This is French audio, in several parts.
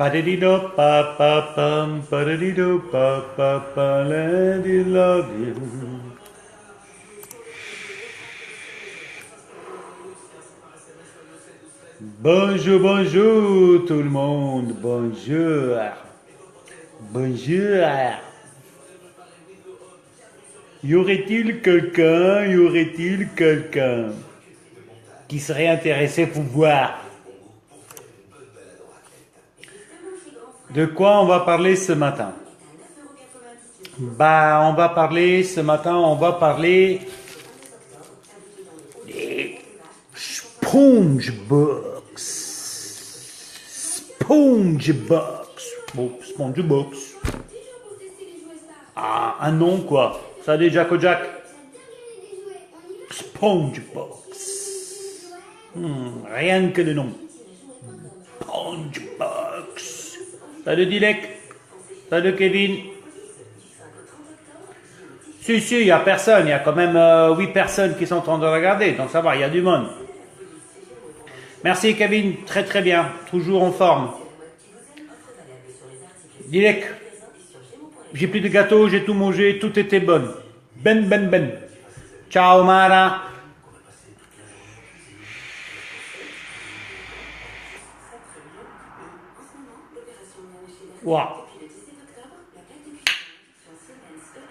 Paradido pa pa pam, paradido pa pa pa, let it love you. Bonjour, bonjour tout le monde, bonjour. Bonjour. Y aurait-il quelqu'un qui serait intéressé pour voir? De quoi on va parler ce matin? On va parler ce matin, on va parler des Spongebox. Spongebox. Ah, un nom quoi. Salut Jack Jack. Spongebox. Rien que le nom. Spongebox. Salut Dilek. Salut Kevin. Si, il n'y a personne. Il y a quand même 8 personnes qui sont en train de regarder. Donc ça va, il y a du monde. Merci Kevin. Très très bien. Toujours en forme. Dilek. J'ai plus de gâteau, j'ai tout mangé, tout était bon. Ben. Ciao Mara. Wow.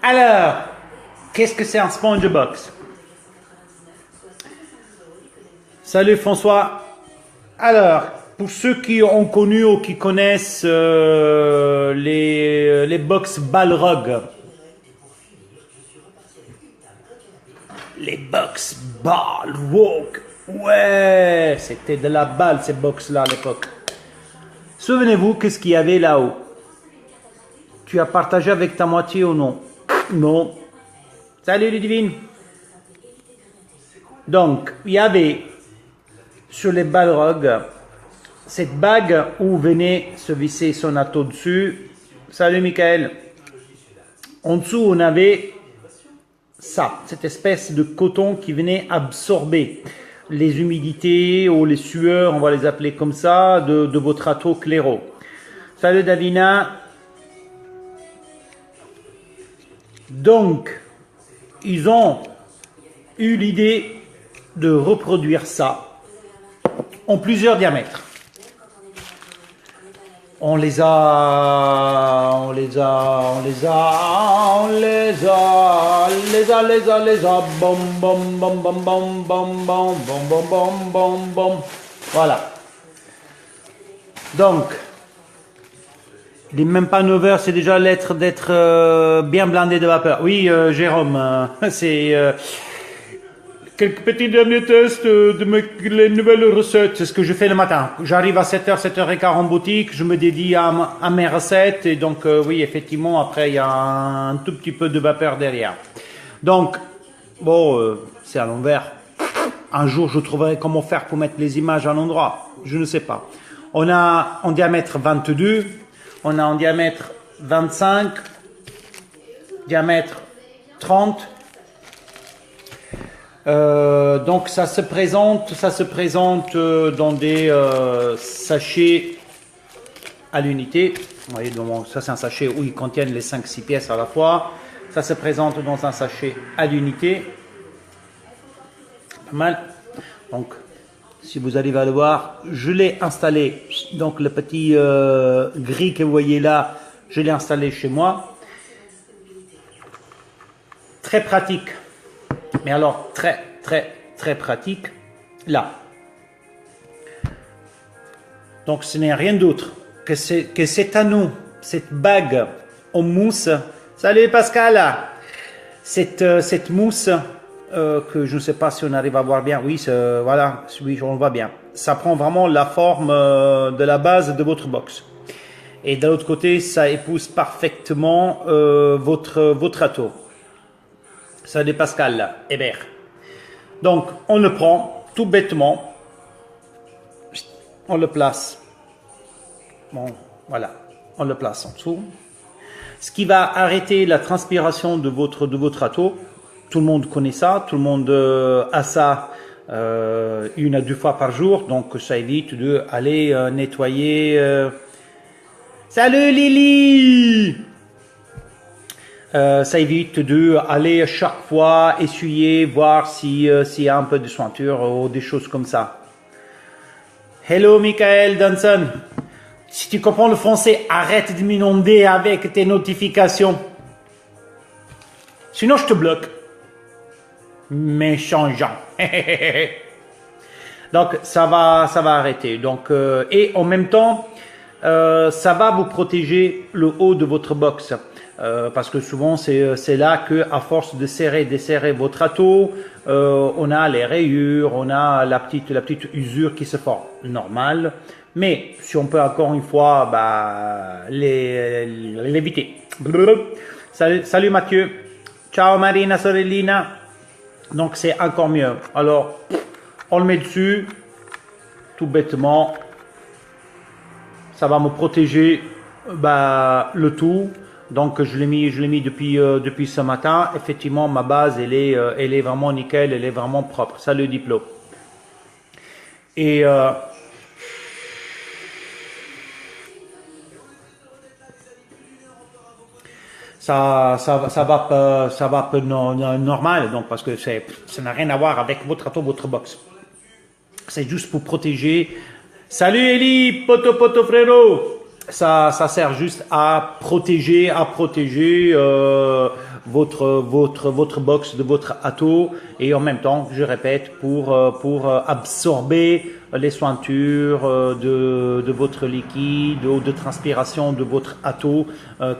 Alors, qu'est-ce que c'est un Spongebox? Salut François. Alors, pour ceux qui ont connu ou qui connaissent les box Balrog, les box Balrog, ouais, c'était de la balle ces box-là à l'époque. Souvenez-vous, qu'est-ce qu'il y avait là-haut? Tu as partagé avec ta moitié ou non? Non. Salut Ludivine. Donc, il y avait sur les Balrog cette bague où venait se visser son atto dessus. Salut Michael. En dessous, on avait ça, cette espèce de coton qui venait absorber les humidités ou les sueurs, on va les appeler comme ça, de votre atto claireau. Salut Davina. Donc, ils ont eu l'idée de reproduire ça en plusieurs diamètres. On les a, bom. Voilà. Donc, il n'est même pas 9 heures, c'est déjà l'être d'être bien blindé de vapeur. Oui, Jérôme, c'est quelques petits derniers tests les nouvelles recettes. C'est ce que je fais le matin. J'arrive à 7h, 7h15 en boutique, je me dédie à mes recettes. Et donc, oui, effectivement, après, il y a un tout petit peu de vapeur derrière. Donc, bon, c'est à l'envers. Un jour, je trouverai comment faire pour mettre les images à l'endroit. Je ne sais pas. On a en diamètre 22. On a en diamètre 25, diamètre 30. Donc ça se présente dans des sachets à l'unité. Vous voyez, donc, ça c'est un sachet où ils contiennent les 5-6 pièces à la fois. Ça se présente dans un sachet à l'unité. Pas mal. Donc, si vous arrivez à le voir, je l'ai installé. Donc le petit gris que vous voyez là, je l'ai installé chez moi. Très pratique. Mais alors très pratique. Là. Donc ce n'est rien d'autre que cet anneau, cette bague en mousse. Salut Pascal. Cette mousse. Que je ne sais pas si on arrive à voir bien. Oui, voilà, oui, on le voit bien. Ça prend vraiment la forme de la base de votre box. Et de l'autre côté, ça épouse parfaitement votre atto. Salut Pascal Hébert. Donc, on le prend tout bêtement. On le place. Bon, voilà. On le place en dessous. Ce qui va arrêter la transpiration de votre atto. Tout le monde connaît ça, tout le monde a ça 1 à 2 fois par jour, donc ça évite d'aller nettoyer Salut Lily. Ça évite de aller chaque fois essuyer, voir s'il y a un peu de sointure ou des choses comme ça. Hello Michael Danson. Si tu comprends le français, arrête de m'inonder avec tes notifications. Sinon, je te bloque. Méchant Jean. Donc, ça va arrêter. Donc, et en même temps, ça va vous protéger le haut de votre box. Parce que souvent, c'est là que, à force de desserrer votre ato, on a les rayures, on a la petite usure qui se forme. Normal. Mais si on peut encore une fois l'éviter. Salut Mathieu. Ciao Marina Sorellina. Donc c'est encore mieux. Alors, on le met dessus. Tout bêtement. Ça va me protéger le tout. Donc je l'ai mis depuis ce matin. Effectivement, ma base, elle est vraiment nickel, elle est vraiment propre. Salut Diplo. Et ça va peu normal, donc parce que ça n'a rien à voir avec votre ato, votre box. C'est juste pour protéger. Salut Eli, poto frérot. Ça sert juste à protéger votre box de votre ato et en même temps, je répète, pour absorber les sointures de votre liquide ou de transpiration de votre ato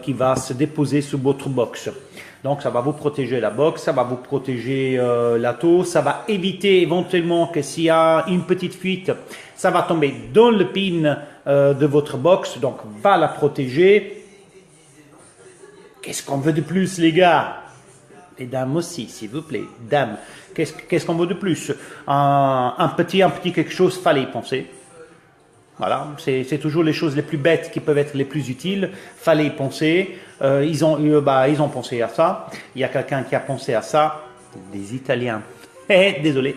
qui va se déposer sur votre box. Donc, ça va vous protéger la box, ça va vous protéger l'ato, ça va éviter éventuellement que s'il y a une petite fuite, ça va tomber dans le pin de votre box, donc va la protéger. Qu'est-ce qu'on veut de plus, les gars? Les dames aussi, s'il vous plaît, dames. Qu'est-ce qu'on veut de plus? Un petit quelque chose, fallait y penser. Voilà, c'est toujours les choses les plus bêtes qui peuvent être les plus utiles. Fallait y penser. Ils ont pensé à ça. Il y a quelqu'un qui a pensé à ça. Des Italiens. Désolé.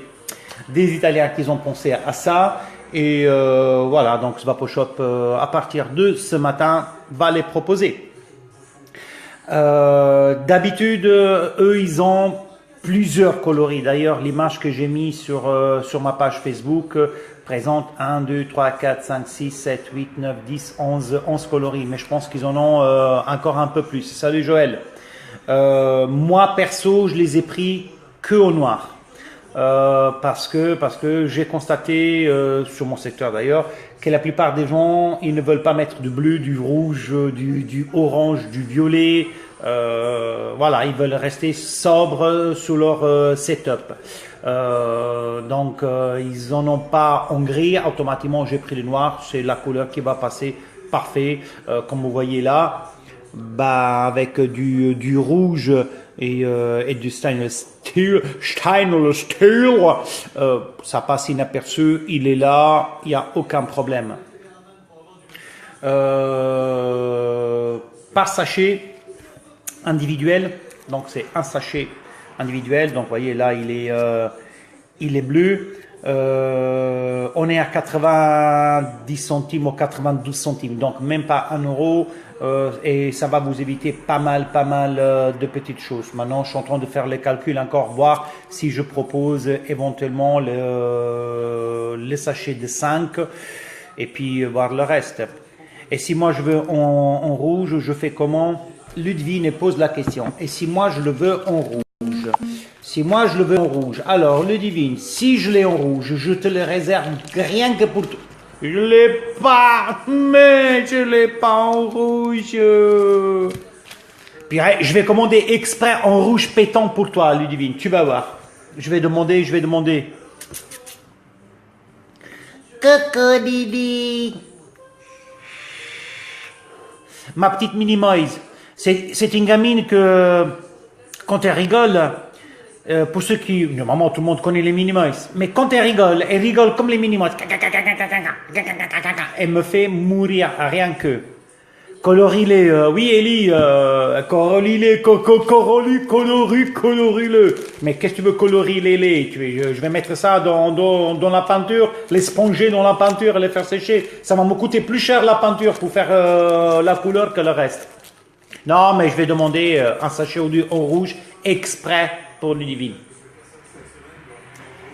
Des Italiens qui ont pensé à ça. Et voilà, donc Svaposhop, à partir de ce matin, va les proposer. D'habitude, eux, ils ont plusieurs coloris. D'ailleurs, l'image que j'ai mise sur ma page Facebook présente 1, 2, 3, 4, 5, 6, 7, 8, 9, 10, 11 coloris. Mais je pense qu'ils en ont encore un peu plus. Salut Joël. Moi, perso, je les ai pris que au noir. Parce que j'ai constaté sur mon secteur d'ailleurs que la plupart des gens ils ne veulent pas mettre du bleu, du rouge, du orange, du violet. Voilà, ils veulent rester sobres sur leur setup. Donc ils en ont pas en gris. Automatiquement j'ai pris le noir. C'est la couleur qui va passer parfait. Comme vous voyez là, avec du rouge et du stainless steel, ça passe inaperçu, il est là, il n'y a aucun problème. Par sachet individuel, donc c'est un sachet individuel, donc vous voyez là il est bleu. On est à 90 centimes ou 92 centimes, donc même pas 1 euro. Et ça va vous éviter pas mal de petites choses. Maintenant, je suis en train de faire les calculs encore, voir si je propose éventuellement le sachet de 5 et puis voir le reste. Et si moi je veux en rouge, je fais comment? Ludwig pose la question. Et si moi je le veux en rouge? Si moi je le veux en rouge, alors Ludivine, si je l'ai en rouge, je te le réserve rien que pour toi. Je l'ai pas, mais je l'ai pas en rouge. Puis je vais commander exprès en rouge pétant pour toi, Ludivine. Tu vas voir. Je vais demander. Coucou Didi. Ma petite Minimoise. C'est une gamine que, quand elle rigole, pour ceux qui... Normalement, tout le monde connaît les Minimoys. Mais quand elle rigole comme les Minimoys. Elle me fait mourir, rien que. Coloris-les, oui Ellie, coloris-les, coloris-le. Mais qu'est-ce que tu veux colorier-les? Je vais mettre ça dans la peinture, les sponger dans la peinture et les faire sécher. Ça va me coûter plus cher la peinture pour faire la couleur que le reste. Non, mais je vais demander un sachet au rouge exprès pour Ludivine.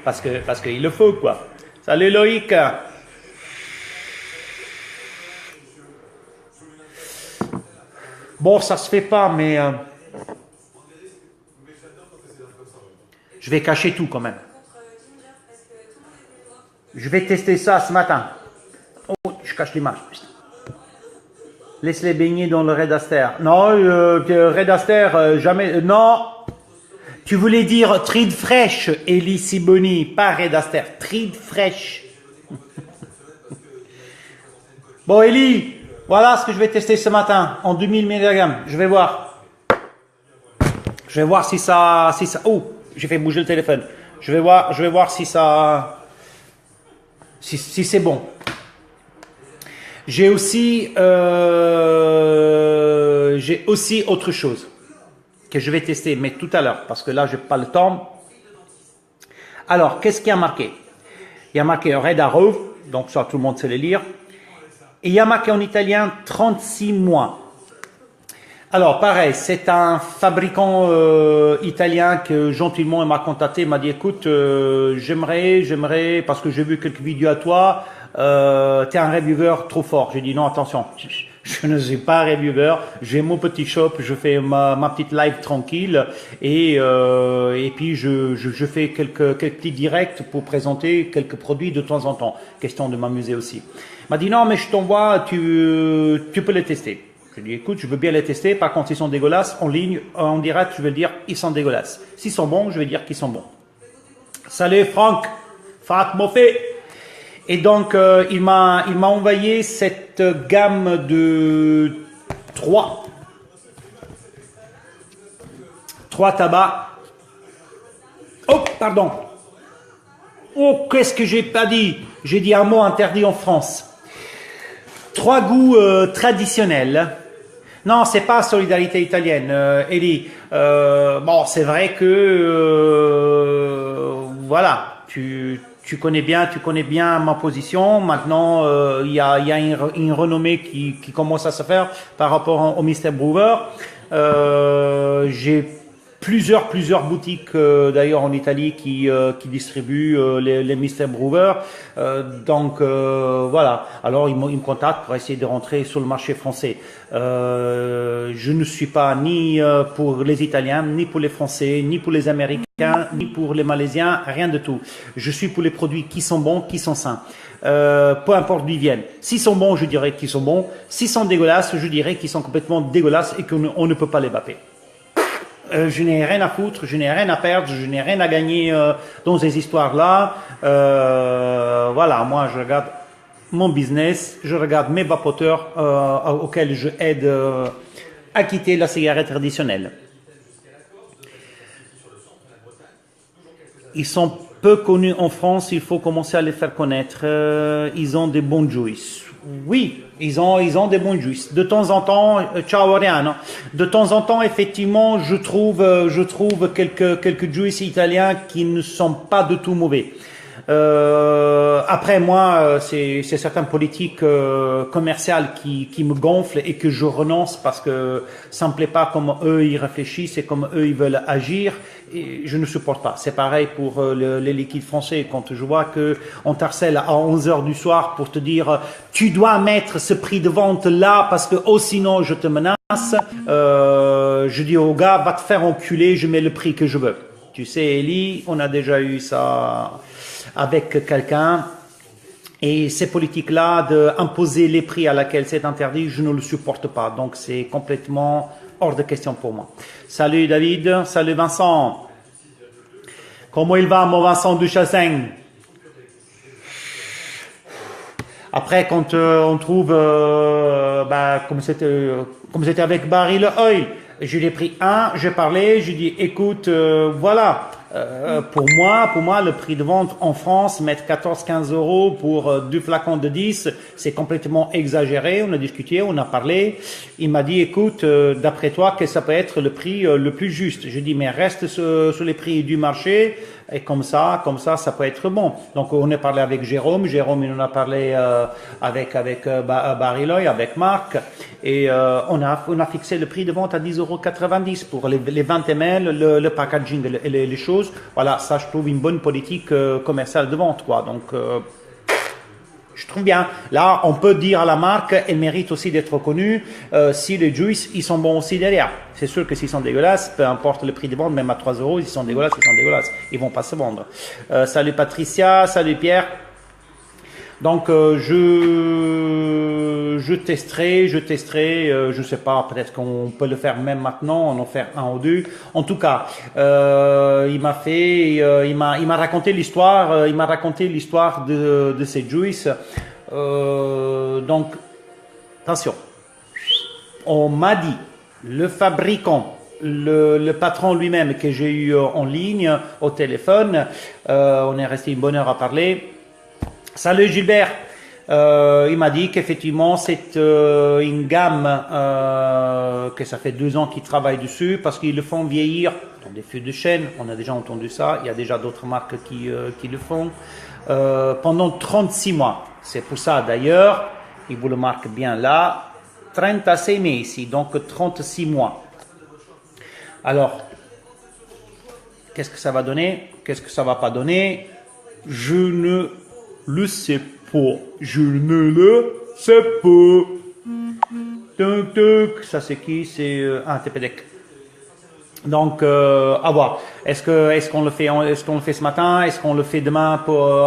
Parce qu'il le faut, quoi. Salut Loïc. Bon, ça se fait pas, mais je vais cacher tout quand même. Je vais tester ça ce matin. Oh, je cache l'image. Laisse-les baigner dans le Red Aster. Non, Red Aster, jamais. Non. Tu voulais dire Tride fraîche, Elie Siboni, pas Red Aster. Tride fraîche. Bon, Elie. Voilà ce que je vais tester ce matin, en 2000 mg. Je vais voir. Je vais voir si ça... Oh, j'ai fait bouger le téléphone. Je vais voir si ça... Si c'est bon. J'ai aussi autre chose que je vais tester, mais tout à l'heure, parce que là, je n'ai pas le temps. Alors, qu'est-ce qu'il y a marqué? Il y a marqué Red Arrow, donc ça, tout le monde sait le lire. Et il y a marqué en italien 36 mois. Alors, pareil, c'est un fabricant italien que gentiment m'a contacté, m'a dit, écoute, j'aimerais, parce que j'ai vu quelques vidéos à toi, t'es un reviewer trop fort. J'ai dit, non, attention, je ne suis pas reviewer, j'ai mon petit shop, je fais ma petite live tranquille, et puis je fais quelques petits directs pour présenter quelques produits de temps en temps, question de m'amuser aussi. Il m'a dit, non, mais je t'envoie, tu peux les tester. Je lui ai dit, écoute, je veux bien les tester. Par contre, ils sont dégueulasses. En ligne, en direct, je vais le dire, ils sont dégueulasses. S'ils sont bons, je vais dire qu'ils sont bons. Salut Franck, Franck Moffet. Et donc, il m'a envoyé cette gamme de 3 tabacs. Oh, pardon. Oh, qu'est-ce que j'ai pas dit? J'ai dit un mot interdit en France. 3 goûts traditionnels. Non, c'est pas solidarité italienne, Elie. Bon, c'est vrai que voilà, tu connais bien ma position. Maintenant, il y a une renommée qui commence à se faire par rapport au Mr. Brewer. J'ai plusieurs boutiques d'ailleurs en Italie qui distribuent les Mr. Brewer. Donc voilà. Alors ils me contactent pour essayer de rentrer sur le marché français. Je ne suis pas ni pour les Italiens, ni pour les Français, ni pour les Américains, ni pour les Malaisiens, rien de tout. Je suis pour les produits qui sont bons, qui sont sains. Peu importe d'où ils viennent. S'ils sont bons, je dirais qu'ils sont bons. S'ils sont dégueulasses, je dirais qu'ils sont complètement dégueulasses et qu'on ne peut pas les bapper. Je n'ai rien à foutre, je n'ai rien à perdre, je n'ai rien à gagner dans ces histoires-là. Voilà, moi je regarde mon business, je regarde mes vapoteurs auxquels je aide à quitter la cigarette traditionnelle. Ils sont peu connus en France, il faut commencer à les faire connaître. Ils ont des bons juice. Oui, ils ont des bons juice. De temps en temps, ciao Ariano. De temps en temps, effectivement, je trouve quelques juice italiens qui ne sont pas du tout mauvais. Après moi, c'est certaines politiques commerciales qui me gonflent et que je renonce parce que ça me plaît pas comment eux ils réfléchissent et comment eux ils veulent agir. Et je ne supporte pas. C'est pareil pour les liquides français. Quand je vois que on t'harcèle à 11h du soir pour te dire tu dois mettre ce prix de vente là parce que sinon je te menace, je dis au gars va te faire enculer, je mets le prix que je veux. Tu sais Elie, on a déjà eu ça avec quelqu'un. Et ces politiques-là d'imposer les prix à laquelle c'est interdit, je ne le supporte pas. Donc c'est complètement hors de question pour moi. Salut David, salut Vincent. Comment il va mon Vincent Duchassin? Après quand on trouve, comme c'était avec Barry le Oil, je l'ai pris j'ai parlé, je dis écoute, voilà, Pour moi, le prix de vente en France, mettre 14-15 euros pour deux flacons de 10, c'est complètement exagéré. On a discuté, on a parlé. Il m'a dit, écoute, d'après toi, que ça peut être le prix le plus juste? Je dis, mais reste sur les prix du marché. Et comme ça, ça peut être bon. Donc, on a parlé avec Jérôme. Jérôme, il en a parlé avec Bariloy, avec Marc. Et on a fixé le prix de vente à 10,90 € pour les 20 ml, le packaging et les choses. Voilà, ça, je trouve une bonne politique commerciale de vente, quoi. Donc, je trouve bien. Là, on peut dire à la marque, elle mérite aussi d'être reconnue si les juice, ils sont bons aussi derrière. C'est sûr que s'ils sont dégueulasses, peu importe le prix de vente, même à 3 euros, ils sont dégueulasses, ils sont dégueulasses. Ils vont pas se vendre. Salut Patricia, salut Pierre. Donc, je testerai, je sais pas, peut-être qu'on peut le faire même maintenant, en faire un ou deux. En tout cas, il m'a raconté l'histoire, de ces juice. Donc, attention, on m'a dit, le fabricant, le patron lui-même que j'ai eu en ligne, au téléphone, on est resté une bonne heure à parler. Salut Gilbert, il m'a dit qu'effectivement c'est une gamme que ça fait 2 ans qu'ils travaillent dessus parce qu'ils le font vieillir dans des fûts de chêne. On a déjà entendu ça, il y a déjà d'autres marques qui le font pendant 36 mois. C'est pour ça d'ailleurs, il vous le marque bien là, 36 mesi, donc 36 mois. Alors, qu'est-ce que ça va donner? Qu'est-ce que ça va pas donner? Je ne le sais pas. Je ne le sais pas. Tuk tuk. Ça c'est qui? C'est TPDEC. Donc à voir. Est-ce qu'on le fait ce matin? Est-ce qu'on le fait demain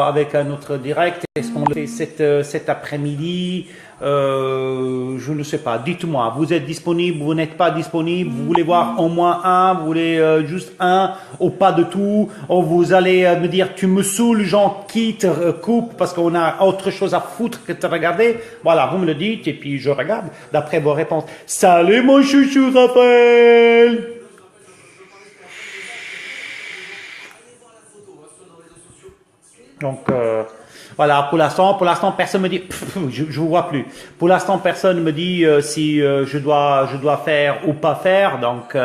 avec un autre direct? Est-ce qu'on le fait cet après-midi? Je ne sais pas. Dites-moi, vous êtes disponible, vous n'êtes pas disponible, vous voulez voir au moins un, vous voulez juste un, ou pas de tout, ou vous allez me dire tu me saoules, j'en quitte, coupe parce qu'on a autre chose à foutre que de regarder. Voilà, vous me le dites et puis je regarde d'après vos réponses. Salut mon chouchou Raphaël. Donc voilà, pour l'instant, personne me dit, je vous vois plus. Pour l'instant, personne me dit si je dois faire ou pas faire. Donc,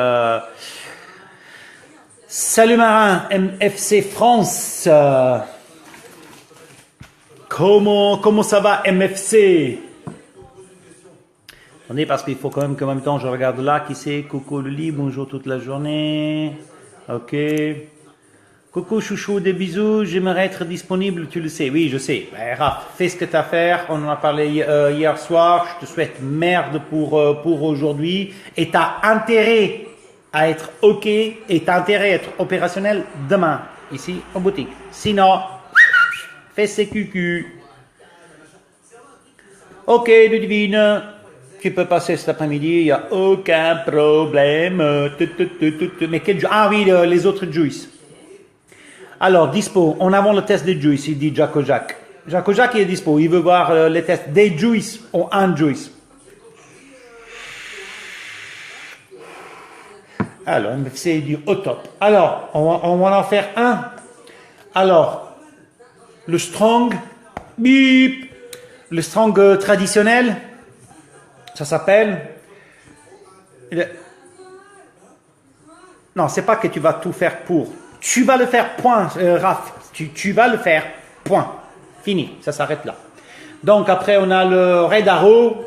salut Marin, MFC France. Comment ça va MFC? Attendez, parce qu'il faut quand même qu'en même temps je regarde là qui c'est. Coucou Luli, bonjour toute la journée. Ok. Coucou chouchou, des bisous, j'aimerais être disponible, tu le sais. Oui, je sais. Raph, fais ce que tu as à faire. On en a parlé hier soir. Je te souhaite merde pour aujourd'hui. Et tu as intérêt à être OK et tu as intérêt à être opérationnel demain, ici en boutique. Sinon, fais ses cucu. OK, Ludivine, tu peux passer cet après-midi, il n'y a aucun problème. Mais ah oui, les autres juice. Alors, dispo, en avant le test des juice, il dit Jaco Jack. Jaco Jack, il est dispo, il veut voir les tests des juice ou un juice. Alors, c'est du au top. Alors, on va en faire un. Alors, le strong, bip, le strong traditionnel, ça s'appelle... Non, c'est pas que tu vas tout faire pour... Tu vas le faire, point, Raph. Tu vas le faire, point. Fini, ça s'arrête là. Donc après, on a le Redaro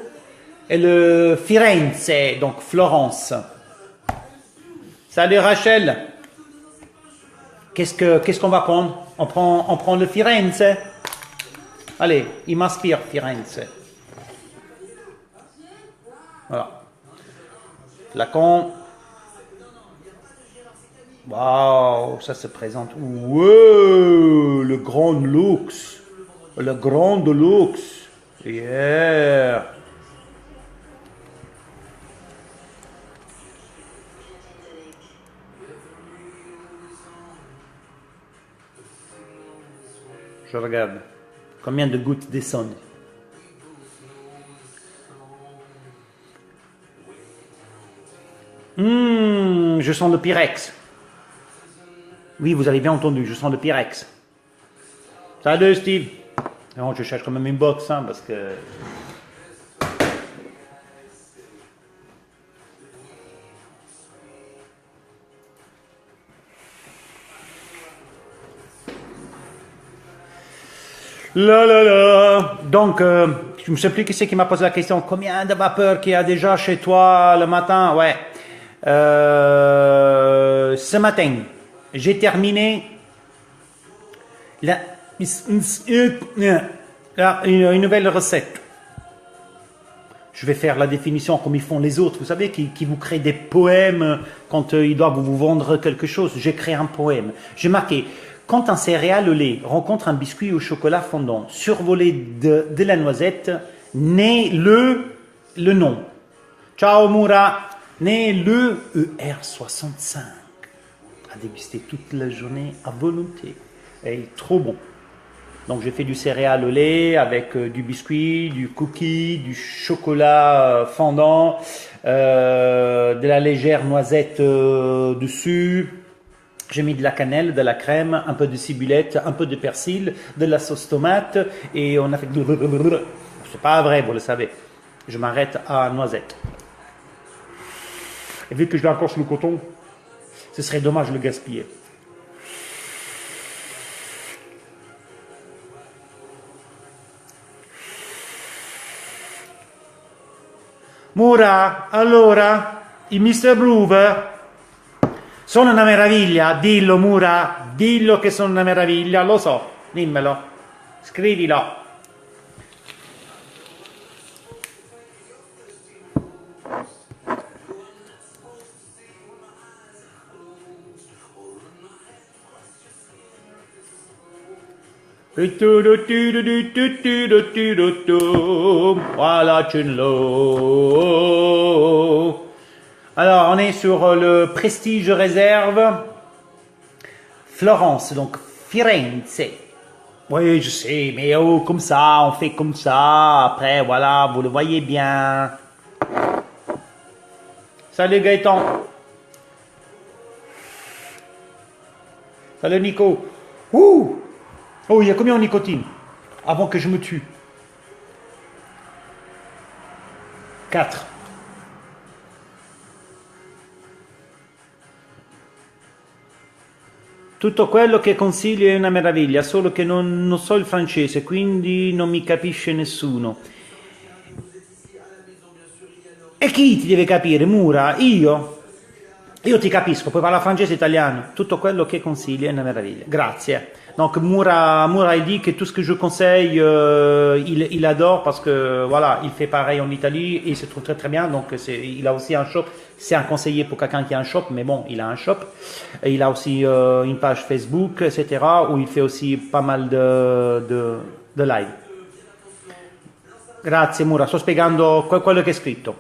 et le Firenze, donc Florence. Salut Rachel. Qu'est-ce qu'on va prendre? On prend le Firenze. Allez, il m'inspire Firenze. Voilà. Flacon. Waouh, ça se présente. Wow, le grand luxe. Le grand luxe. Yeah. Je regarde. Combien de gouttes descendent? Je sens le Pyrex. Oui, vous avez bien entendu, je sens le Pyrex. Salut Steve. Non, je cherche quand même une box, hein, parce que... Là, là, là. Donc, je ne sais plus qui c'est qui m'a posé la question. Combien de vapeur qu'il y a déjà chez toi le matin? Ouais. Ce matin, j'ai terminé une nouvelle recette. Je vais faire la définition comme ils font les autres. Vous savez, qui vous créent des poèmes quand ils doivent vous vendre quelque chose. J'ai créé un poème. J'ai marqué... Quand un céréale au lait rencontre un biscuit au chocolat fondant, survolé de la noisette, naît le nom. Ciao Moura, naît le ER65. À déguster toute la journée à volonté. Et trop bon. Donc j'ai fait du céréale au lait avec du biscuit, du cookie, du chocolat fondant, de la légère noisette dessus. J'ai mis de la cannelle, de la crème, un peu de ciboulette, un peu de persil, de la sauce tomate et on a fait... C'est pas vrai, vous le savez. Je m'arrête à noisette. Et vu que je l'ai encore sur le coton, ce serait dommage de le gaspiller. Mura, allora, il Mr. Brewer... Sono una meraviglia, dillo Mura, dillo che sono una meraviglia, lo so, dimmelo, scrivilo. Voilà, Chunlo. Alors, on est sur le Prestige Réserve Florence, donc Firenze. Oui, je sais, mais oh, comme ça, on fait comme ça. Après, voilà, vous le voyez bien. Salut Gaëtan. Salut Nico. Ouh. Oh, il y a combien en nicotine? Avant que je me tue. 4. Tutto quello che consigli è una meraviglia, solo che non so il francese, quindi non mi capisce nessuno. E chi ti deve capire, Mura? Io ti capisco, puoi parlare francese e italiano. Tutto quello che consigli è una meraviglia. Grazie. Donc Moura il dit que tout ce que je conseille, il adore parce que voilà, il fait pareil en Italie et il se trouve très très bien. Donc il a aussi un shop. C'est un conseiller pour quelqu'un qui a un shop, mais bon, il a un shop. Et il a aussi une page Facebook, etc. où il fait aussi pas mal de live. Grazie Moura, sto spiegando quello che è scritto.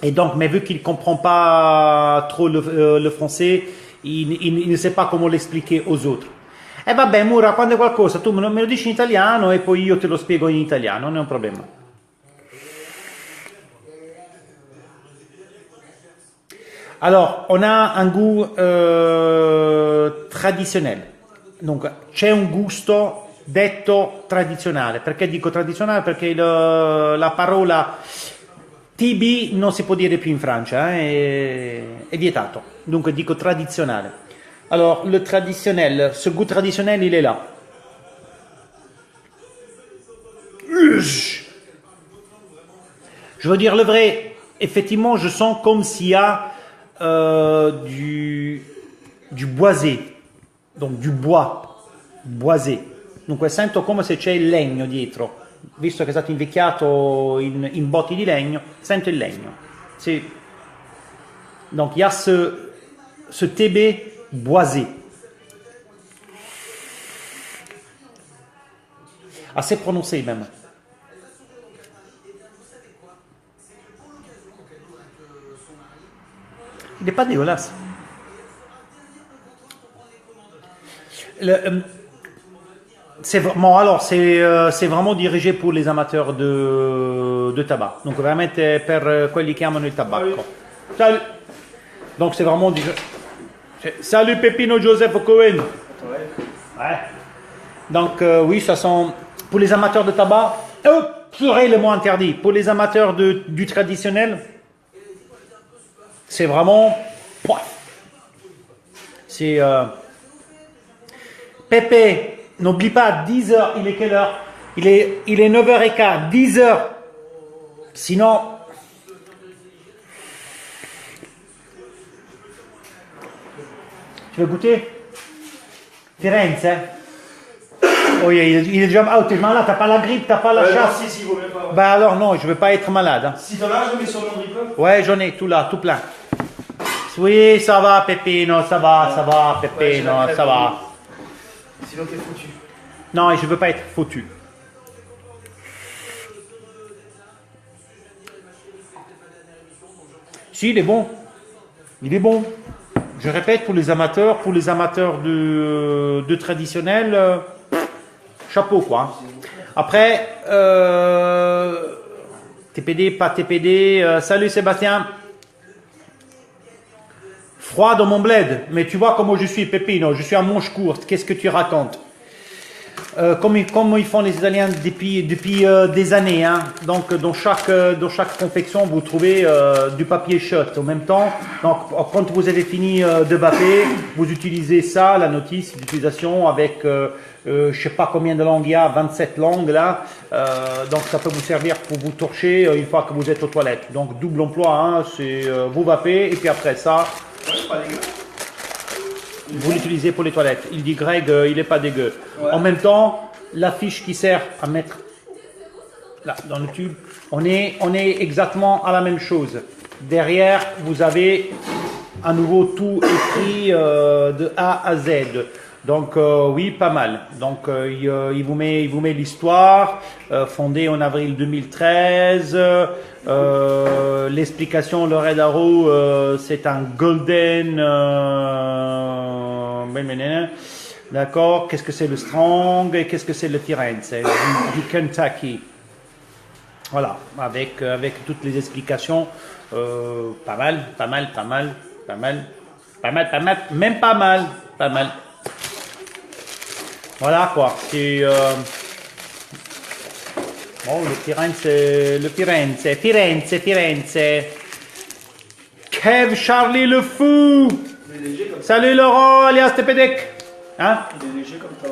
Et donc, mais vu qu'il ne comprend pas trop le français, il ne sait pas comment l'expliquer aux autres. E vabbè, Mura, quando è qualcosa tu me lo dici in italiano e poi io te lo spiego in italiano, non è un problema. Alors, on a un goût traditionnel. Donc, c'è un gusto detto tradizionale. Perché dico tradizionale? Perché la parola TB non si può dire più in Francia, è vietato. Dunque dico tradizionale. Alors, le traditionnel, ce goût traditionnel, il est là. Je veux dire le vrai, effectivement, je sens comme s'il y a du boisé, donc du bois, boisé. Dunque sento come se c'è il legno dietro, visto che è stato invecchiato in botti di legno, sento il legno. Donc il y a ce TB boisé. Assez prononcé même. Il n'est pas dégueulasse. C'est vraiment dirigé pour les amateurs de tabac. Donc veramente per quelli che amano il tabacco. Donc c'est vraiment Salut Pepino Joseph Cohen. Ouais. Donc oui, ça sent... Pour les amateurs de tabac, purée, le mot interdit. Pour les amateurs du traditionnel, c'est vraiment... C'est... Pépé, n'oublie pas, 10h, il est quelle heure? Il est 9h15, 10h. Sinon... Tu veux goûter? Firenze? Oh, il est déjà... Ah, t'es malade, t'as pas la grippe, t'as pas la chasse. Non, si, vaut même pas. Ouais. Bah alors non, je veux pas être malade. Hein. Si t'en as, je mets sur mon grip. Ouais, j'en ai tout là, tout plein. Oui, ça va, Pépino, ça va, Pépino, Ouais, ça va. Sinon t'es foutu. Non, je veux pas être foutu. Si, il est bon. Il est bon. Je répète, pour les amateurs de traditionnel, chapeau quoi. Après, TPD, pas TPD. Salut Sébastien. Froid dans mon bled, mais tu vois comment je suis, Pépino. Je suis à manche courte. Qu'est-ce que tu racontes? Comme ils font les Italiens depuis des années. Hein. Donc, dans chaque confection, vous trouvez du papier shot. En même temps, donc, quand vous avez fini de bapper, vous utilisez ça, la notice d'utilisation, avec je sais pas combien de langues il y a, 27 langues là. Donc, ça peut vous servir pour vous torcher une fois que vous êtes aux toilettes. Donc, double emploi, hein, c'est vous vappez et puis après ça, vous l'utilisez pour les toilettes. Il dit Greg, il n'est pas dégueu. Ouais. En même temps, la fiche qui sert à mettre là dans le tube, on est exactement à la même chose. Derrière, vous avez à nouveau tout écrit de A à Z. Donc oui, pas mal. Donc il vous met l'histoire, fondée en avril 2013. L'explication, le Red Arrow, c'est un golden. D'accord. Qu'est-ce que c'est le Strong et qu'est-ce que c'est le Firenze du Kentucky. Voilà, avec toutes les explications. Pas mal, même pas mal. Voilà quoi. C'est bon, le Firenze. Kev Charlie le fou. Salut Laurent, alias Tepedek. Hein? Il est léger comme ça.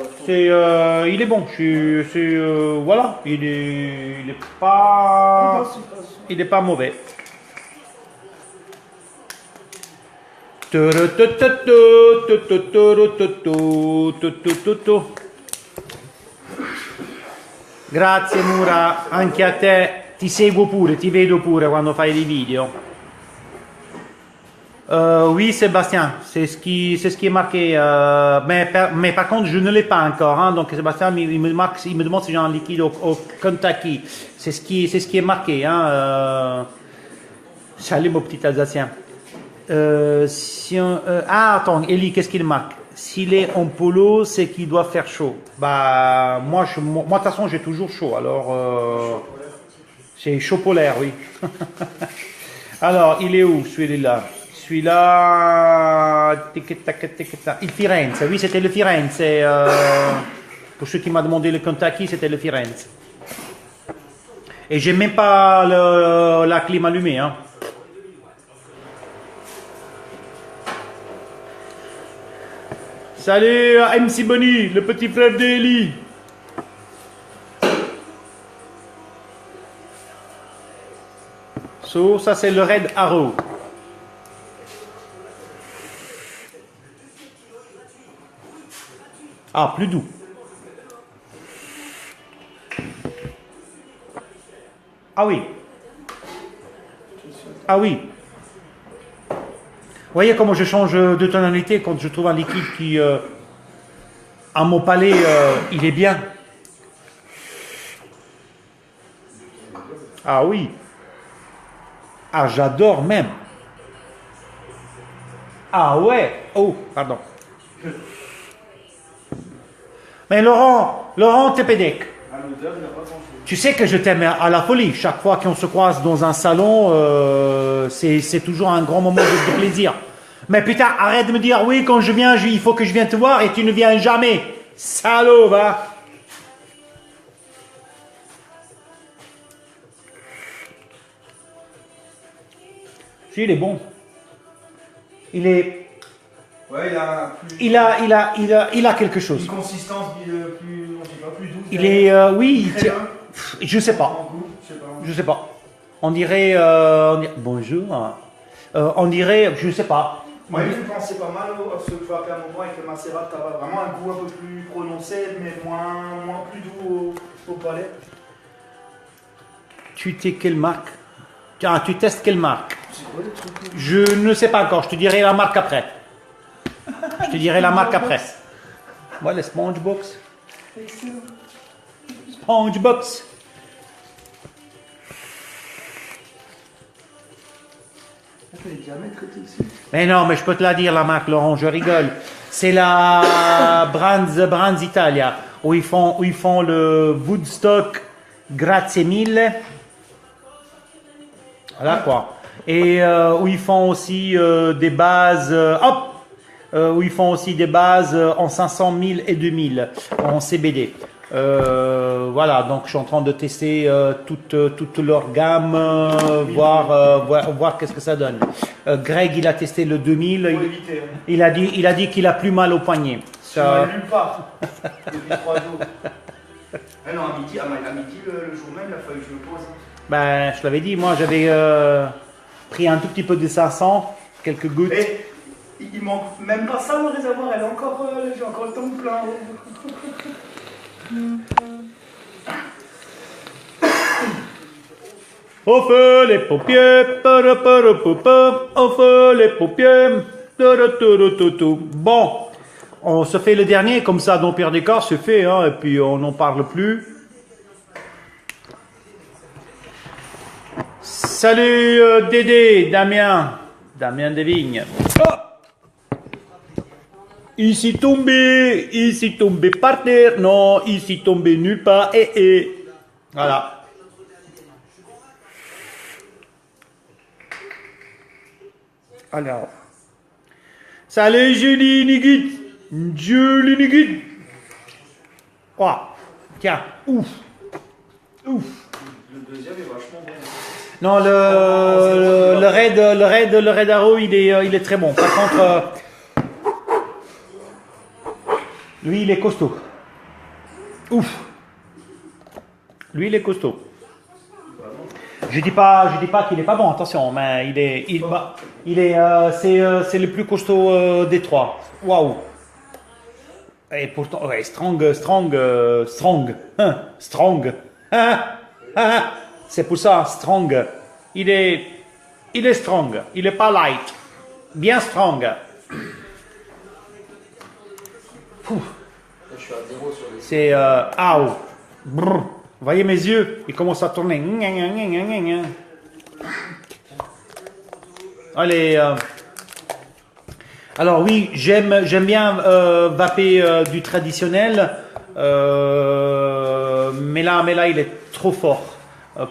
Il est bon. Voilà, il est pas mauvais. Grazie Mura, anche a te, ti seguo pure, ti vedo pure quando fai dei video. Oui Sébastien, c'est ce qui est marqué, mais par contre je ne l'ai pas encore, hein, donc Sébastien il me demande si j'ai un liquide au Kentucky, c'est ce qui est marqué, hein, salut mon petit Alsacien. Attends, Eli, qu'est-ce qu'il marque? S'il est en polo, c'est qu'il doit faire chaud. Bah, moi, de toute façon, j'ai toujours chaud. Alors, c'est chaud polaire, oui. Alors, il est où, celui-là? Celui-là, il Firenze. Oui, c'était le Firenze. Pour ceux qui m'ont demandé le Kentucky, c'était le Firenze. Et j'ai même pas la clim allumée, hein. Salut MC Bonnie, le petit frère d'Eli. Ça c'est le Red Arrow. Ah, plus doux. Ah oui. Ah oui. Vous voyez comment je change de tonalité quand je trouve un liquide qui, à mon palais, il est bien. Ah oui. Ah, j'adore même. Ah ouais. Oh, pardon. Mais Laurent Tepedek, tu sais que je t'aime à la folie. Chaque fois qu'on se croise dans un salon, c'est toujours un grand moment de plaisir. Mais putain, arrête de me dire, oui, quand je viens, il faut que je vienne te voir et tu ne viens jamais. Salaud, va. Si, il est bon. Il est... Ouais, Il a quelque chose. une consistance plus, on sait pas, plus douce. Il est... oui, il Très tient... bien. Je sais pas. En goût, je sais pas. Je sais pas. On dirait... bonjour. On dirait... Je sais pas. Moi, je pensais pas mal à ce que tu as fait à un moment avec le macérat. Tu as vraiment un goût un peu plus prononcé, mais moins plus doux au palais. Tu t'es quelle marque? Ah, tu testes quelle marque? C'est quoi le truc? Je ne sais pas encore. Je te dirai la marque après. Je te dirai la marque après. Voilà, Spongebox. Excellent. Spongebox. Tu les diamètres que tu ici. Mais non, mais je peux te la dire, la marque, Laurent, je rigole. C'est la Brands Italia, où ils font le Woodstock Grazie Mille. Voilà quoi. Et où ils font aussi des bases, où ils font aussi des bases en 500 000 et 2000 en CBD. Voilà, donc je suis en train de tester toute leur gamme, voir qu'est-ce que ça donne. Greg, il a testé le 2000. Pour éviter. Hein. Il a dit qu'il a plus mal au poignet. Tu m'as nulle part depuis 3 jours. Ah non, à midi, le jour même, il a fallu que je me pose. Ben, je l'avais dit, moi j'avais pris un tout petit peu de 500, quelques gouttes. Et il manque même pas ça le réservoir, elle est encore, j'ai encore le temps plein. Au feu les paupières, au feu les paupières. Bon, on se fait le dernier, comme ça, dans pire des cas, c'est fait, hein, et puis on n'en parle plus. Salut Dédé, Damien Desvignes. Oh, ici tombé par terre, non, ici tombé nulle part, Voilà. Alors, salut Julie Nigit. Oh, tiens, ouf. Le deuxième est vachement bon. Non, le Red Arrow, il est très bon. Par contre, lui, il est costaud. Ouf. Lui, il est costaud. Je dis pas qu'il est pas bon. Attention, mais c'est le plus costaud des trois. Waouh. Et pourtant, ouais, strong. C'est pour ça, strong. Il est strong. Il est pas light. Bien strong. Je suis à 0 sur les. C'est Brr. Vous voyez mes yeux? Ils commencent à tourner. Allez. Alors oui, j'aime bien vaper du traditionnel, mais là, il est trop fort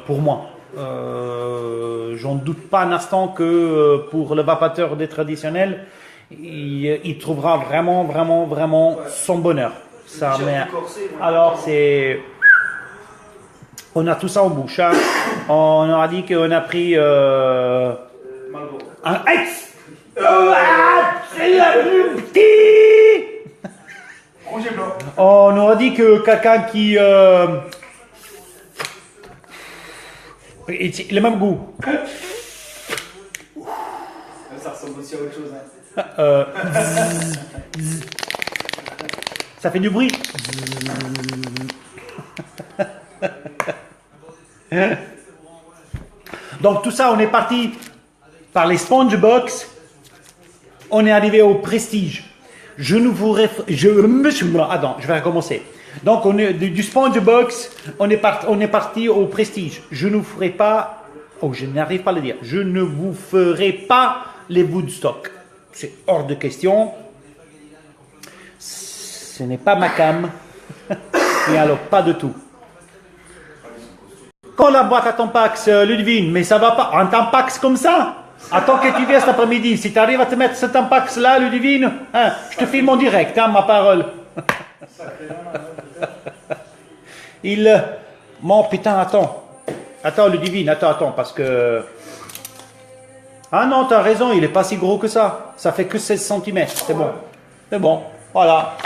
pour moi. J'en doute pas un instant que pour le vapateur des traditionnels, il trouvera vraiment son bonheur. Ça, mais, alors c'est... On a tout ça en bouche. Hein. On aura dit qu'on a pris un ex. C'est la plus petite. Roger blanc. On aura dit que quelqu'un qui... le même goût. Ça ressemble aussi à autre chose. Hein. Ça fait du bruit. Donc tout ça, on est parti par les Spongebox. On est arrivé au Prestige. Attends, je vais recommencer. Donc on est du Spongebox, on est parti au Prestige. Je ne ferai pas, je n'arrive pas à le dire. Je ne vous ferai pas les Woodstock. C'est hors de question. Ce n'est pas ma cam. Et alors pas de tout. Quand la boîte à Tampax, Ludwig, mais ça va pas. Un Tampax comme ça, Attends que tu viennes cet après-midi. Si tu arrives à te mettre cet impact là, Ludivine, hein, je te filme en direct, hein, ma parole. Mon putain, attends. Attends, Ludivine, attends, parce que... Ah non, t'as raison, il est pas si gros que ça. Ça fait que 16 cm, c'est bon. C'est bon, voilà.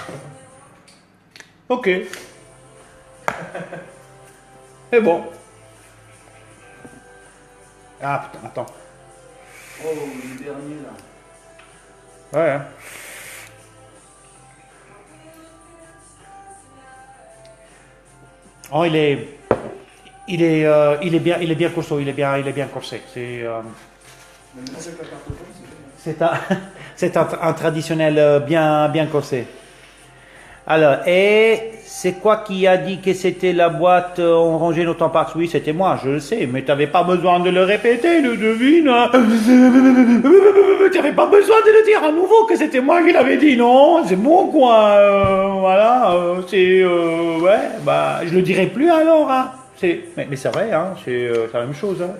Ok. C'est bon. Ah putain, attends. Oh, le dernier là. Ouais. Hein. Oh, il est bien costaud, il est bien corsé. C'est un traditionnel bien corsé. Alors, et c'est quoi qui a dit que c'était la boîte on rangeait nos tampax? Oui, c'était moi, je le sais, mais tu n'avais pas besoin de le répéter, Ludivine. Tu n'avais pas besoin de le dire à nouveau que c'était moi qui l'avais dit, non? C'est bon, quoi. Voilà, ouais, bah, je le dirai plus alors, hein. Mais c'est vrai, hein, c'est la même chose, hein.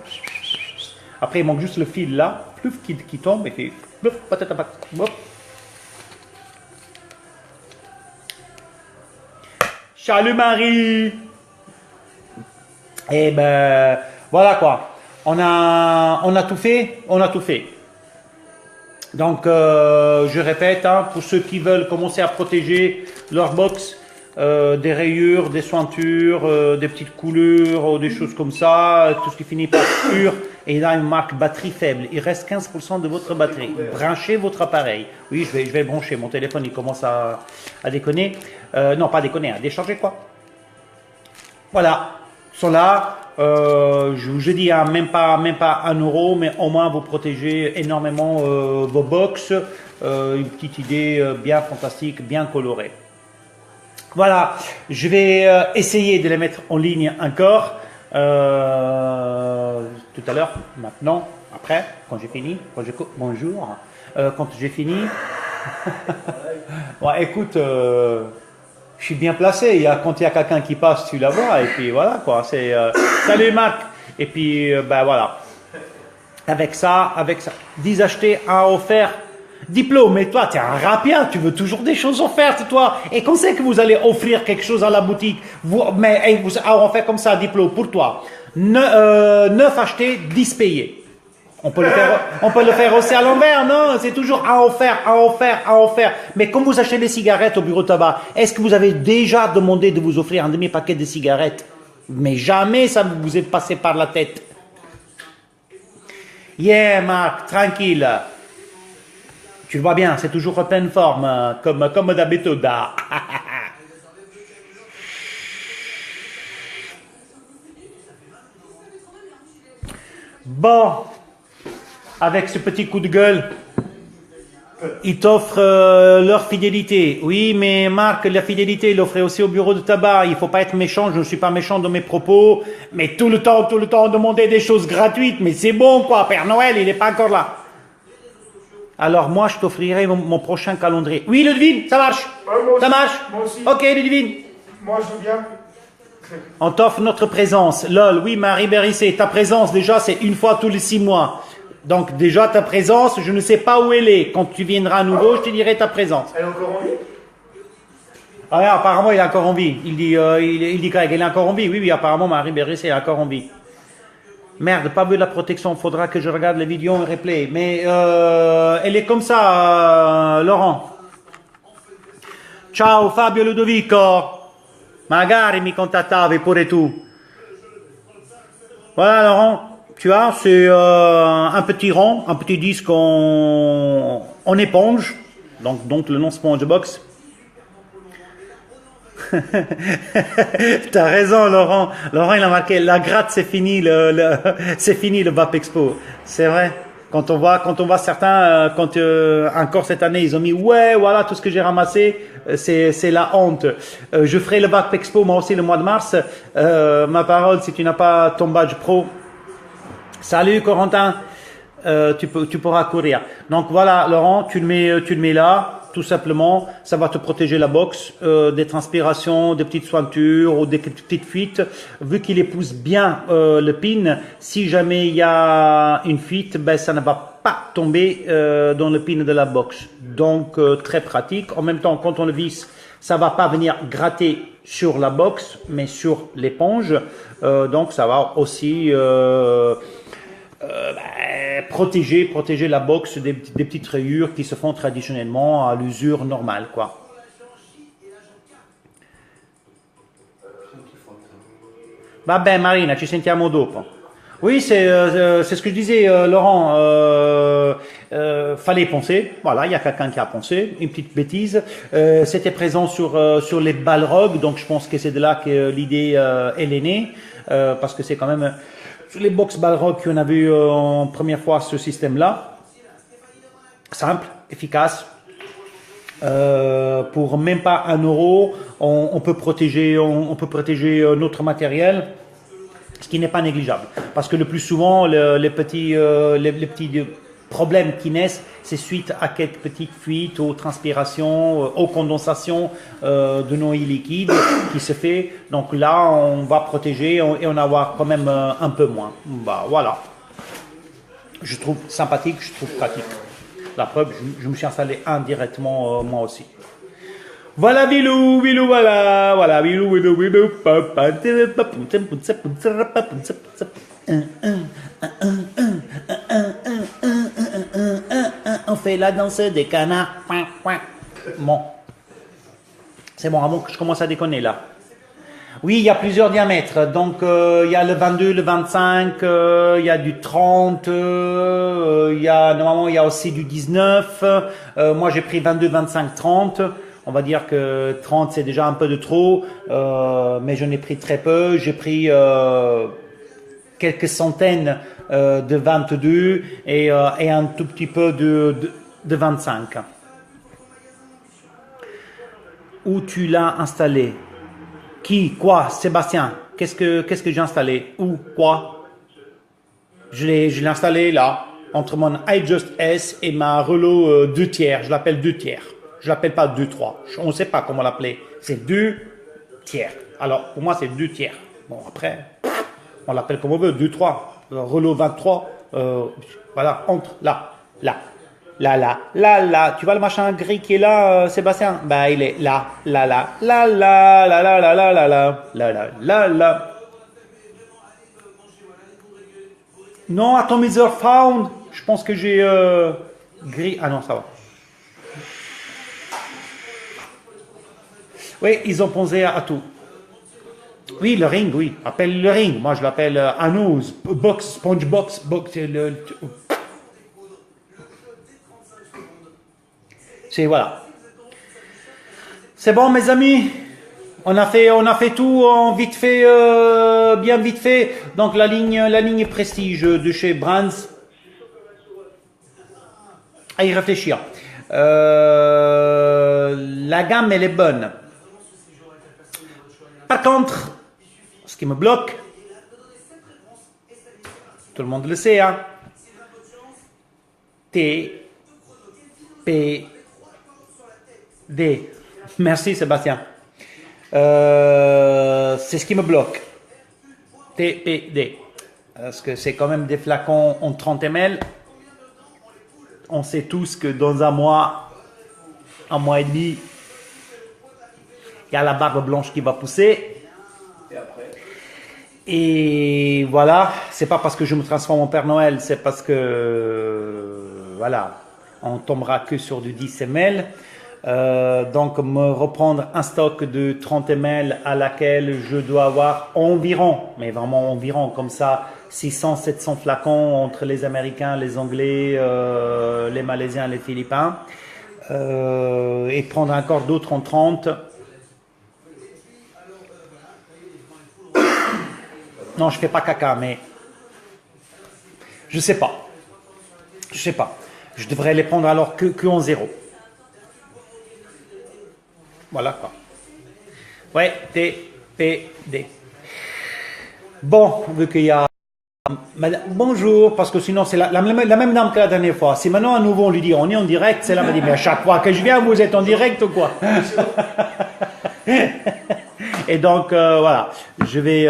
Après, il manque juste le fil là, plouf, qui tombe, et puis, plouf, patatapat, hop. Salut Marie. Eh ben, voilà quoi. On a tout fait, Donc, je répète, hein, pour ceux qui veulent commencer à protéger leur box, des rayures, des sointures, des petites coulures, des choses comme ça, tout ce qui finit par pur. Et il a une marque batterie faible. Il reste 15% de votre batterie. Branchez votre appareil. Oui, je vais brancher. Mon téléphone, il commence à déconner. Non, pas déconner, à décharger quoi. Voilà. Ils sont là. Je dis hein, même pas 1 euro, mais au moins vous protégez énormément vos box. Une petite idée bien fantastique, bien colorée. Voilà. Je vais essayer de les mettre en ligne encore. Tout à l'heure, maintenant, après, quand j'ai fini, bonjour, quand j'ai fini, ouais, écoute, je suis bien placé, quand il y a quelqu'un qui passe, tu la vois, et puis voilà, quoi, c'est, salut Marc, et puis, ben voilà, avec ça, 10 achetés, 1 offert, diplôme, mais toi, tu es un rapien, tu veux toujours des choses offertes, toi. Et qu'on sait que vous allez offrir quelque chose à la boutique, on fait comme ça, diplôme, pour toi. 9 achetés, 10 payés. On peut le faire aussi à l'envers, non? C'est toujours un offert. Mais quand vous achetez des cigarettes au bureau de tabac, est-ce que vous avez déjà demandé de vous offrir un demi-paquet de cigarettes? Mais jamais ça vous est passé par la tête. Yeah, Marc, tranquille. Tu le vois bien, c'est toujours en pleine forme, comme d'habitude. Bon, avec ce petit coup de gueule, ils t'offrent leur fidélité. Oui, mais Marc, la fidélité, il l'offrait aussi au bureau de tabac. Il ne faut pas être méchant, je ne suis pas méchant dans mes propos. Mais tout le temps, demander des choses gratuites. Mais c'est bon, quoi, Père Noël, il n'est pas encore là. Alors moi, je t'offrirai mon prochain calendrier. Oui, Ludivine, ça marche. Ça marche. Moi aussi. Ok, Ludivine. Moi, je veux bien. On t'offre notre présence. Lol, oui, Marie Bérissé, ta présence, déjà, c'est 1 fois tous les 6 mois. Donc, déjà, ta présence, je ne sais pas où elle est. Quand tu viendras à nouveau, je te dirai ta présence. Elle est encore en vie? Ah ouais, apparemment, il est encore en vie. Il dit Greg, il est encore en vie. Oui, apparemment, Marie Bérissé est encore en vie. Merde, pas vu la protection, faudra que je regarde les vidéos en replay. Mais elle est comme ça, Laurent. Ciao Fabio Ludovico. Magari mi contattavi pure tu. Voilà Laurent, tu vois, c'est un petit rond, un petit disque en éponge. Donc le nom SpongeBox. T'as raison, Laurent. Laurent, il a marqué la gratte, c'est fini, c'est fini le VAP Expo. C'est vrai. Quand on voit certains, encore cette année, ils ont mis ouais, voilà tout ce que j'ai ramassé, c'est la honte. Je ferai le VAP Expo moi aussi le mois de mars. Ma parole, si tu n'as pas ton badge pro. Salut Corentin. Tu pourras courir. Donc voilà, Laurent, tu le mets là. tout simplement, ça va te protéger la box des transpirations, des petites sointures ou des petites fuites. Vu qu'il épouse bien le pin, si jamais il y a une fuite, ben, ça ne va pas tomber dans le pin de la box. Donc, très pratique. En même temps, quand on le visse, ça va pas venir gratter sur la box, mais sur l'éponge. Donc, ça va aussi protéger la box des petites rayures qui se font traditionnellement à l'usure normale, quoi. Va bene Marina, ci sentiamo dopo. Oui, c'est ce que je disais, Laurent. Fallait penser. Voilà, il y a quelqu'un qui a pensé. Une petite bêtise. C'était présent sur les Balrog, donc je pense que c'est de là que l'idée est née, parce que c'est quand même sur les box Balrog qu'on a vu en première fois ce système-là. Simple, efficace. Pour même pas 1 euro, on peut protéger notre matériel, ce qui n'est pas négligeable. Parce que le plus souvent, les petits problèmes qui naissent, c'est suite à quelques petites fuites, aux transpirations, aux condensations de noyaux liquides qui se fait. Donc là, on va protéger et on va avoir quand même un peu moins. Bah voilà. Je trouve sympathique, je trouve pratique. La preuve, je me suis installé indirectement moi aussi. Voilà, bilou, bilou, voilà, bilou, bilou, bilou, on fait la danse des canards. Bon, c'est bon, avant que je commence à déconner là. Oui, il y a plusieurs diamètres. Donc, il y a le 22, le 25, il y a du 30, normalement, il y a aussi du 19. Moi, j'ai pris 22, 25, 30. On va dire que 30, c'est déjà un peu de trop, mais je n'ai pris très peu. J'ai pris quelques centaines de 22 et un tout petit peu de 25. Où tu l'as installé? Qui? Quoi? Sébastien? Qu'est-ce que j'ai installé? Où? Quoi? Je l'ai installé là, entre mon iJust S et ma Relo 2 tiers. Je l'appelle 2 tiers. Je l'appelle pas 2-3. On ne sait pas comment l'appeler. C'est 2 tiers. Alors, pour moi, c'est 2 tiers. Bon, après, on l'appelle comme on veut. 2-3. Relo 23. Voilà, entre là, là. Là. Tu vois le machin gris qui est là, Sébastien? Bah, il est là. Là. Non, Atomizer Found. Je pense que j'ai gris. Ah non, ça va. Oui, ils ont pensé à tout. Oui, le ring, oui. Appelle le ring. Moi, je l'appelle Anous, box, sponge box. C'est voilà. C'est bon, mes amis. On a fait tout en vite fait, bien vite fait. Donc la ligne Prestige de chez Brands. À y réfléchir. La gamme, elle est bonne. Par contre, ce qui me bloque, tout le monde le sait, hein. T, P, D. Merci Sébastien. C'est ce qui me bloque. TPD. Parce que c'est quand même des flacons en 30 ml. On sait tous que dans un mois et demi, il y a la barbe blanche qui va pousser. Et après? Et voilà, c'est pas parce que je me transforme en Père Noël, c'est parce que voilà, on tombera que sur du 10 ml. Donc me reprendre un stock de 30 ml à laquelle je dois avoir environ, mais vraiment environ comme ça, 600-700 flacons entre les Américains, les Anglais, les Malaisiens, les Philippins, et prendre encore d'autres en 30. Non, je fais pas caca, mais je sais pas. Je devrais les prendre alors que en 0. Voilà quoi. Ouais, T, P, D. Bon, vu qu'il y a Bonjour, parce que sinon c'est la même dame que la dernière fois. Si maintenant à nouveau on lui dit on est en direct, c'est là m'a dit mais à chaque fois que je viens vous êtes en direct ou quoi? Et donc voilà, je vais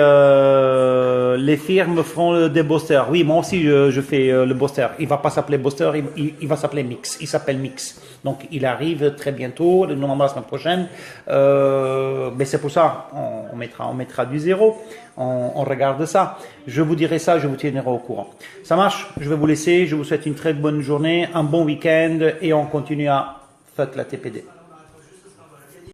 les firmes feront des boosters. Oui, moi aussi je fais le booster. Il va pas s'appeler booster, il va s'appeler Mix. Il s'appelle Mix. Donc il arrive très bientôt, normalement la semaine prochaine. Mais c'est pour ça, on mettra du zéro. On regarde ça. Je vous dirai ça, je vous tiendrai au courant. Ça marche. Je vais vous laisser. Je vous souhaite une très bonne journée, un bon week-end et on continue à fuck la TPD.